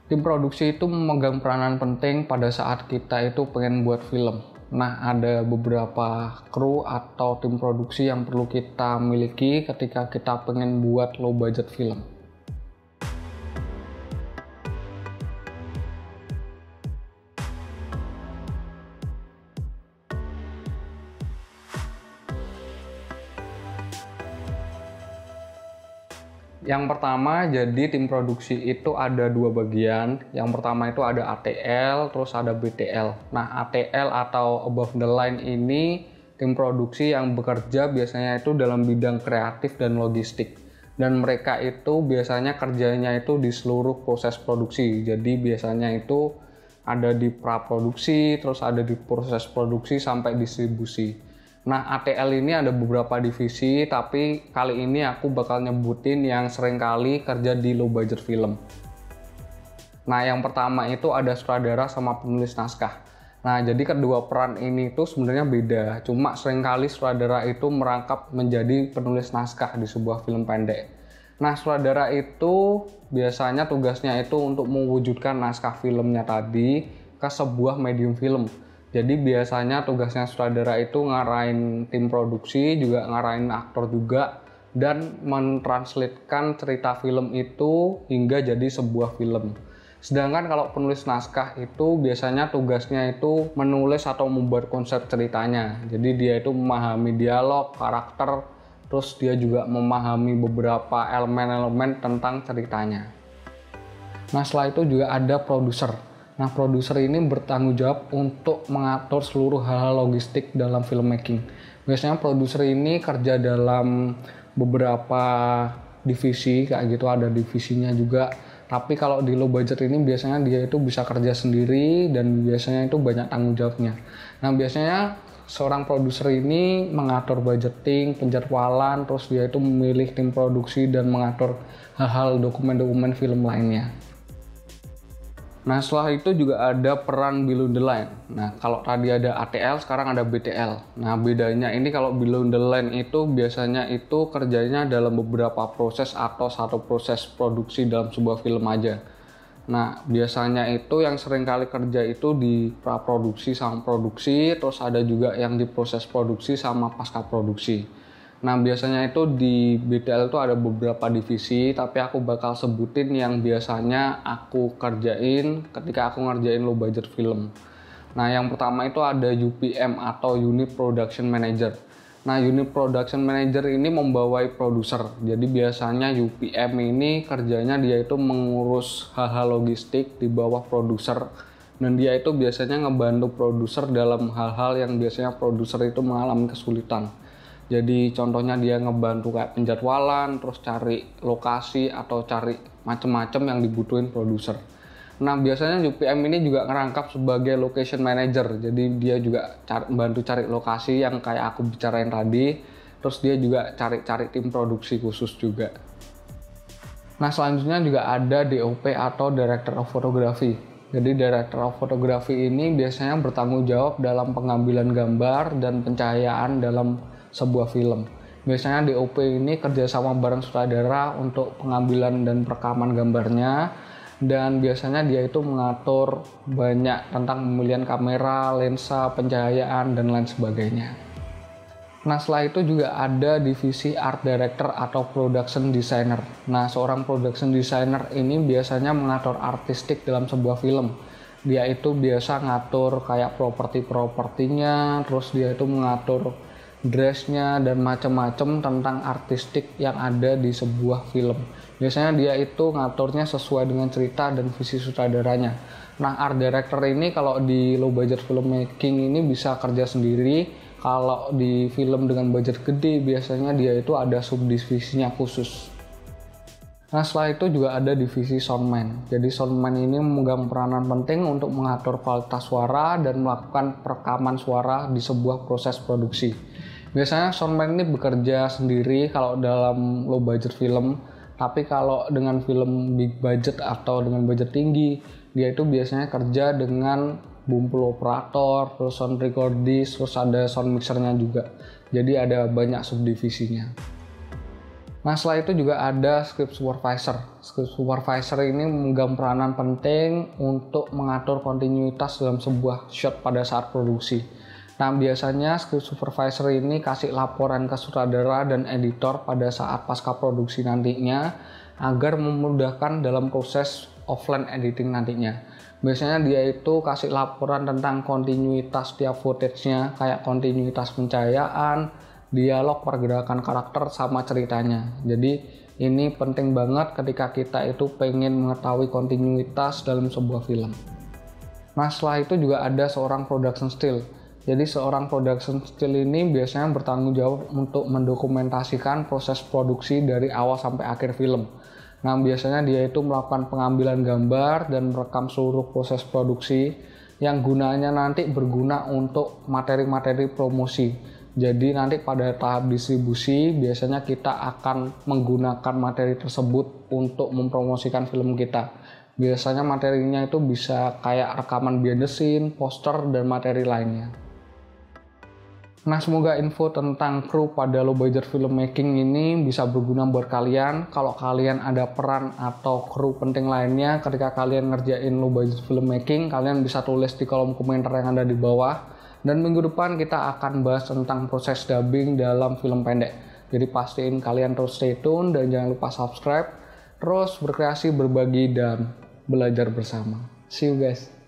Tim produksi itu memegang peranan penting pada saat kita itu pengen buat film. Nah, ada beberapa kru atau tim produksi yang perlu kita miliki ketika kita pengen buat low budget film. Yang pertama, jadi tim produksi itu ada dua bagian. Yang pertama itu ada ATL, terus ada BTL. Nah, ATL atau above the line ini tim produksi yang bekerja biasanya itu dalam bidang kreatif dan logistik. Dan mereka itu biasanya kerjanya itu di seluruh proses produksi. Jadi biasanya itu ada di praproduksi, terus ada di proses produksi sampai distribusi. Nah, ATL ini ada beberapa divisi, tapi kali ini aku bakal nyebutin yang sering kali kerja di low budget film. Nah, yang pertama itu ada sutradara sama penulis naskah. Nah, jadi kedua peran ini tuh sebenarnya beda, cuma sering kali sutradara itu merangkap menjadi penulis naskah di sebuah film pendek. Nah, sutradara itu biasanya tugasnya itu untuk mewujudkan naskah filmnya tadi ke sebuah medium film. Jadi biasanya tugasnya sutradara itu ngarahin tim produksi, juga ngarahin aktor juga, dan mentranslatekan cerita film itu hingga jadi sebuah film. Sedangkan kalau penulis naskah itu biasanya tugasnya itu menulis atau membuat konsep ceritanya. Jadi dia itu memahami dialog, karakter, terus dia juga memahami beberapa elemen-elemen tentang ceritanya. Nah, setelah itu juga ada produser. Nah, produser ini bertanggung jawab untuk mengatur seluruh hal-hal logistik dalam filmmaking. Biasanya produser ini kerja dalam beberapa divisi, kayak gitu ada divisinya juga. Tapi kalau di low budget ini biasanya dia itu bisa kerja sendiri dan biasanya itu banyak tanggung jawabnya. Nah, biasanya seorang produser ini mengatur budgeting, penjadwalan, terus dia itu memilih tim produksi dan mengatur hal-hal dokumen-dokumen film lainnya. Nah, setelah itu juga ada peran below the line. Nah, kalau tadi ada ATL, sekarang ada BTL. Nah, bedanya ini kalau below the line itu biasanya itu kerjanya dalam beberapa proses atau satu proses produksi dalam sebuah film aja. Nah, biasanya itu yang sering kali kerja itu di praproduksi sama produksi, terus ada juga yang di proses produksi sama pasca produksi. Nah, biasanya itu di BTL itu ada beberapa divisi, tapi aku bakal sebutin yang biasanya aku kerjain ketika aku ngerjain low budget film. Nah, yang pertama itu ada UPM atau Unit Production Manager. Nah, Unit Production Manager ini membawai produser. Jadi biasanya UPM ini kerjanya dia itu mengurus hal-hal logistik di bawah produser. Dan dia itu biasanya ngebantu produser dalam hal-hal yang biasanya produser itu mengalami kesulitan. Jadi contohnya dia ngebantu kayak penjadwalan, terus cari lokasi atau cari macem-macem yang dibutuhin produser. Nah, biasanya UPM ini juga ngerangkap sebagai location manager. Jadi dia juga bantu cari lokasi yang kayak aku bicarain tadi. Terus dia juga cari tim produksi khusus juga. Nah, selanjutnya juga ada DOP atau Director of Photography. Jadi Director of Photography ini biasanya bertanggung jawab dalam pengambilan gambar dan pencahayaan dalam sebuah film. Biasanya DOP ini kerjasama bareng sutradara untuk pengambilan dan perekaman gambarnya, dan biasanya dia itu mengatur banyak tentang pemilihan kamera, lensa, pencahayaan, dan lain sebagainya. Nah, setelah itu juga ada divisi Art Director atau Production Designer. Nah, seorang Production Designer ini biasanya mengatur artistik dalam sebuah film. Dia itu biasa ngatur kayak properti-propertinya, terus dia itu mengatur dressnya dan macam-macam tentang artistik yang ada di sebuah film. Biasanya dia itu ngaturnya sesuai dengan cerita dan visi sutradaranya. Nah, art director ini kalau di low budget filmmaking ini bisa kerja sendiri. Kalau di film dengan budget gede biasanya dia itu ada subdivisinya khusus. Nah, setelah itu juga ada divisi soundman. Jadi soundman ini memegang peranan penting untuk mengatur kualitas suara dan melakukan perekaman suara di sebuah proses produksi. Biasanya soundman ini bekerja sendiri kalau dalam low budget film, tapi kalau dengan film big budget atau dengan budget tinggi, dia itu biasanya kerja dengan bumpul operator, terus sound recordist, terus ada sound mixernya juga. Jadi ada banyak subdivisinya. Nah, setelah itu juga ada script supervisor. Script supervisor ini memegang peranan penting untuk mengatur kontinuitas dalam sebuah shot pada saat produksi. Nah, biasanya script supervisor ini kasih laporan ke sutradara dan editor pada saat pasca produksi nantinya agar memudahkan dalam proses offline editing nantinya. Biasanya dia itu kasih laporan tentang kontinuitas tiap footage-nya, kayak kontinuitas pencahayaan, dialog, pergerakan karakter, sama ceritanya. Jadi ini penting banget ketika kita itu pengen mengetahui kontinuitas dalam sebuah film. Nah, setelah itu juga ada seorang production still. Jadi seorang production still ini biasanya bertanggung jawab untuk mendokumentasikan proses produksi dari awal sampai akhir film. Nah, biasanya dia itu melakukan pengambilan gambar dan merekam seluruh proses produksi yang gunanya nanti berguna untuk materi-materi promosi. Jadi nanti pada tahap distribusi biasanya kita akan menggunakan materi tersebut untuk mempromosikan film kita. Biasanya materinya itu bisa kayak rekaman behind the scene, poster, dan materi lainnya. Nah, semoga info tentang kru pada low budget filmmaking ini bisa berguna buat kalian. Kalau kalian ada peran atau kru penting lainnya ketika kalian ngerjain low budget filmmaking, kalian bisa tulis di kolom komentar yang ada di bawah. Dan minggu depan kita akan bahas tentang proses dubbing dalam film pendek. Jadi pastiin kalian terus stay tune dan jangan lupa subscribe. Terus berkreasi, berbagi, dan belajar bersama. See you guys.